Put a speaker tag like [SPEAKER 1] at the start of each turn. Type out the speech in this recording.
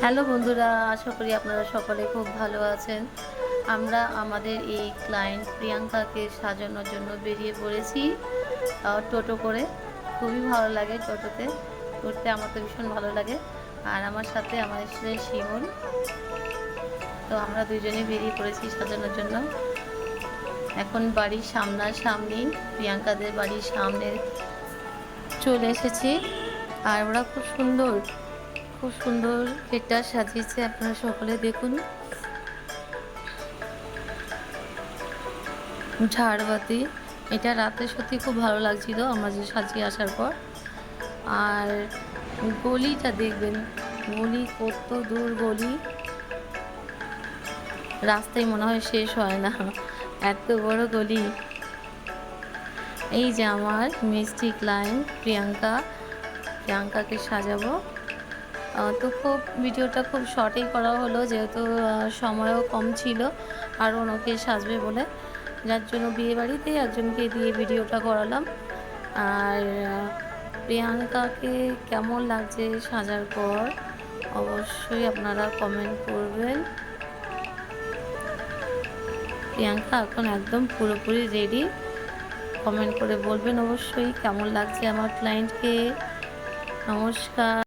[SPEAKER 1] Hello বন্ধুরা, আশা করি আপনারা সকলে খুব ভালো আছেন। আমরা আমাদের এই ক্লায়েন্ট প্রিয়াঙ্কাকে সাজানোর জন্য বেরিয়ে পড়েছি টোটো করে। খুবই ভালো লাগে টোটোতে ঘুরতে, আমার তো ভীষণ ভালো লাগে। আর আমার সাথে আমার এসেছে শিমুল। তো আমরা দুজনেই বেরিয়ে পড়েছি সাজানোর জন্য। এখন বাড়ির সামনাসামনি, প্রিয়াঙ্কাদের বাড়ির সামনে চলে এসেছি। আর ওরা খুব সুন্দর গেটটা সাজিয়েছে, আপনারা সকলে দেখুন। ঝাড়বাতি, এটা রাতে সত্যি খুব ভালো লাগছিল আমরা যে সাজিয়ে আসার পর। আর গলিটা দেখবেন, গলি কত দূর গলি, রাস্তায় মনে হয় শেষ হয় না, এত বড় গলি। এই যে আমার মিষ্টি ক্লায়েন্ট প্রিয়াঙ্কাকে সাজাবো। তো ভিডিওটা খুব শর্টেই করা হলো, যেহেতু সময়ও কম ছিল আর ওনাকে সাজবে বলে, যার জন্য বিয়েবাড়িতে একজনকে দিয়ে ভিডিওটা করালাম। আর প্রিয়াঙ্কাকে কেমন লাগছে সাজার পর অবশ্যই আপনারা কমেন্ট করবেন। প্রিয়াঙ্কা এখন একদম পুরোপুরি রেডি, কমেন্ট করে বলবেন অবশ্যই কেমন লাগছে আমার ক্লায়েন্টকে। নমস্কার।